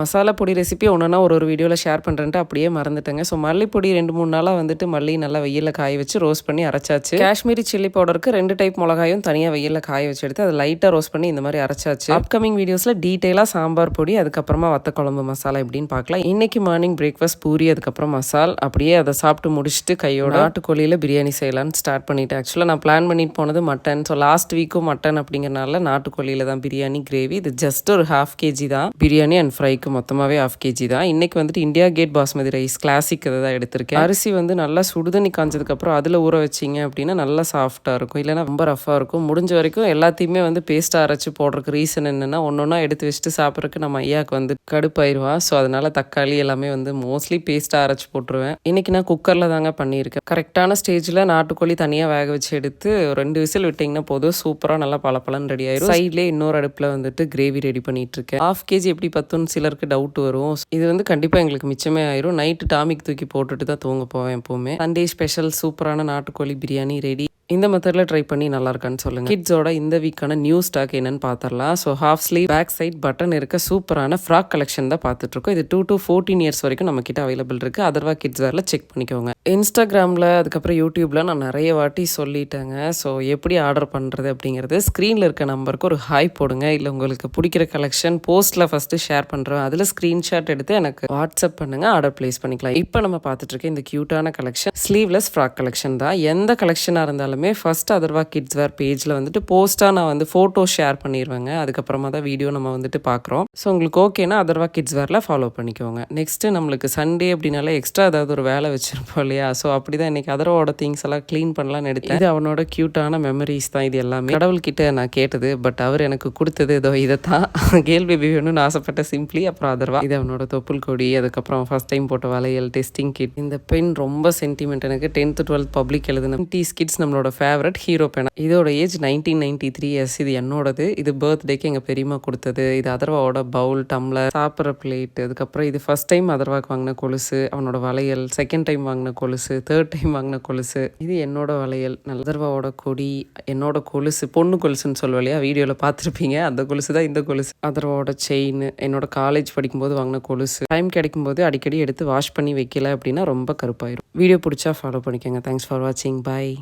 மசாலா பொடி ரெசிபி ஒன்றுனா ஒரு வீடியோவில் ஷேர் பண்ணுறேன்ட்டு அப்படியே மறந்துட்டேங்க. ஸோ மல்லிப்பொடி 2-3 நாளாக வந்துட்டு மல்லி நல்லா வெயிலில் காய வச்சு ரோஸ்ட் பண்ணி அரைச்சாச்சு. காஷ்மீரி சில்லி பவுடருக்கு 2 டைப் மிளகாயும் தனியாக வெயிலில் காய வச்சு எடுத்து அதை லைட்டாக ரோஸ்ட் பண்ணி இந்த மாதிரி அரைச்சாச்சு. அப்கமிங் வீடியோஸில் டீட்டெயிலாக சாம்பார் பொடி, அதுக்கப்புறமா வத்த குழம்பு மசாலா எப்படின்னு பார்க்கலாம். இன்னைக்கு மார்னிங் பிரேக்ஃபாஸ்ட் பூரி, அதுக்கப்புறம் மசால். அப்படியே அதை சாப்பிட்டு முடிச்சுட்டு கையோட நாட்டுக்கோழியில் பிரியாணி செய்யலான்னு ஸ்டார்ட் பண்ணிட்டேன். ஆக்சுவலாக நான் பிளான் பண்ணிட்டு போனது மட்டன். ஸோ லாஸ்ட் வீக்கும் மட்டன் அப்படிங்கிறனால நாட்டுக்கோழியில் தான் பிரியாணி கிரேவி. இது ஜஸ்ட் ஒரு 1/2 kg தான். பிரியாணி அண்ட் ஃப்ரைக்கு மொத்தமாகவே 1/2 kg தான். இன்னைக்கு வந்துட்டு India gate basmati rice classic அதை தான் எடுத்திருக்கேன். அரிசி வந்து நல்லா சுடுதண்ணி காஞ்சதுக்கப்புறம் அதில் ஊற வச்சிங்க அப்படின்னா நல்லா சாஃப்டாக இருக்கும். இல்லைன்னா ரொம்ப ரஃபாக இருக்கும். முடிஞ்ச வரைக்கும் எல்லாத்தையுமே வந்து பேஸ்ட்டாக அரைச்சி போடுறதுக்கு ரீசன் என்னென்னா, ஒன்றா எடுத்து வச்சுட்டு சாப்பிட்றதுக்கு நம்ம ஐயாவுக்கு வந்து கடுப்பாயிருவா. ஸோ அதனால் தக்காளி எல்லாமே வந்து மோஸ்ட்லி பேஸ்ட்டாக அரைச்சி போட்டுருவேன். இன்றைக்கி நான் குக்கரில் தாங்க பண்ணியிருக்கேன். கரெக்டான ஸ்டேஜில் நாட்டுக்கோழி தனியாக வேக வச்சு எடுத்து 2 விசில் விட்டிங்கன்னா போதும், சூப்பராக நல்லா பளபளன்னு ரெடி ஆயிரும். சைட்லேயே இன்னொரு அடுப்பில் வந்துட்டு கிரேவி ரெடி பண்ணிட்டு இருக்கேன். 1/2 kg எப்படி பத்துன்னு சிலருக்கு டவுட் வரும். இது வந்து கண்டிப்பாக எங்களுக்கு மிச்சமே ஆயிரும். நைட்டு டாமிக் தூக்கி போட்டுட்டு தான் தூங்க போவேன் எப்போவுமே. சண்டே ஸ்பெஷல் சூப்பரான நாட்டுக்கோழி பிரியாணி ரெடி. இந்த மெத்தடில் ட்ரை பண்ணி நல்லா இருக்கான்னு சொல்லுங்கள். கிட்ஸோட இந்த வீக்கான நியூ ஸ்டாக் என்னன்னு பார்த்துடலாம். So half sleeve back side button இருக்க சூப்பரான ஃப்ராக் கலெக்ஷன் தான் பார்த்துட்ருக்கோம். இது 2 to 14 இயர்ஸ் வரைக்கும் நம்ம கிட்ட அவைலபிள் இருக்குது. அதர்வா கிட்ஸ் வேரில் செக் பண்ணிக்கோங்க. இன்ஸ்டாகிராமில் அதுக்கப்புறம் யூடியூப்பில் நான் நிறைய வாட்டி சொல்லிட்டேங்க. ஸோ எப்படி ஆர்டர் பண்ணுறது அப்படிங்கிறது ஸ்க்ரீனில் இருக்க நம்பருக்கு ஒரு ஹாய் போடுங்க. இல்லை உங்களுக்கு பிடிக்கிற கலெக்ஷன் போஸ்ட்டில் ஃபஸ்ட்டு ஷேர் பண்ணுறேன். அதில் ஸ்க்ரீன்ஷாட் எடுத்து எனக்கு வாட்ஸ்அப் பண்ணுங்கள், ஆர்டர் ப்ளேஸ் பண்ணிக்கலாம். இப்போ நம்ம பார்த்துட்ருக்க இந்த க்யூட்டான கலெக்ஷன் ஸ்லீவ்லெஸ் ஃப்ராக் கலெக்ஷன் தான். எந்த கலெக்ஷனாக இருந்தாலும் ஃபர்ஸ்ட் அதர்வா கிட்ஸ் வேர் பேஜில் வந்துட்டு போஸ்ட்டாக நான் வந்து ஃபோட்டோ ஷேர் பண்ணிடுவேங்க. அதுக்கப்புறமா தான் வீடியோ நம்ம வந்துட்டு பார்க்குறோம். ஸோ உங்களுக்கு ஓகேனா அதர்வா கிட்ஸ் வேரில் ஃபாலோ பண்ணிக்கோங்க. நெக்ஸ்ட்டு நம்மளுக்கு சண்டே அப்படின்னாலே எக்ஸ்ட்ரா ஏதாவது ஒரு வேலை வச்சுருப்போம் இல்லையா? ஸோ அப்படி தான் இன்றைக்கி அதர்வோட திங்ஸ் எல்லாம் க்ளீன் பண்ணலான்னு எடுத்தேன். இது அவனோட க்யூட்டான மெமரிஸ் தான் இது எல்லாமே. கடவுள்கிட்ட நான் கேட்டது, பட் அவர் எனக்கு கொடுத்தது ஏதோ இதை தான். கேர்ள் பேபி வேணும்னு ஆசைப்பட்ட சிம்பிளி, அப்புறம் அதர்வா. இது அவனோட தொப்புள் கொடி, அதுக்கப்புறம் ஃபர்ஸ்ட் டைம் போட்ட வளையல், டெஸ்டிங் கிட். இந்த பென் ரொம்ப சென்டிமெண்ட் எனக்கு. 10th 12th பப்ளிக் எழுதுன கிட்ஸ் நம்மளோட ஃபேவரட் ஹீரோ பேனா. இதோட ஏஜ் 1993 இயர்ஸ். இது என்னோடது. இது பர்த்டேக்கு எங்கள் பெரியம்மா கொடுத்தது. இது அதர்வாவோட பவுல், டம்ளர், சாப்பிட்ற பிளேட். அதுக்கப்புறம் இது ஃபர்ஸ்ட் டைம் அதர்வாக்கு வாங்கின கொலுசு, அவனோட வளையல். செகண்ட் டைம் வாங்கின கொலுசு, தேர்ட் டைம் வாங்கின கொலுசு. இது என்னோட வளையல். அதர்வாவோட கொடி, என்னோட கொலுசு, பொண்ணு கொலுசுன்னு சொல்லுவோம் இல்லையா? வீடியோவில் பார்த்துருப்பீங்க. அந்த கொலுசு தான் இந்த கொலுசு. அதர்வாவோட செயின், என்னோட காலேஜ் படிக்கும்போது வாங்கின கொலுசு. டைம் கிடைக்கும் போது அடிக்கடி எடுத்து வாஷ் பண்ணி வைக்கல அப்படின்னா ரொம்ப கருப்பாயிரும். வீடியோ பிடிச்சா ஃபாலோ பண்ணிக்கோங்க. தேங்க்ஸ் ஃபார் வாட்சிங். பாய்.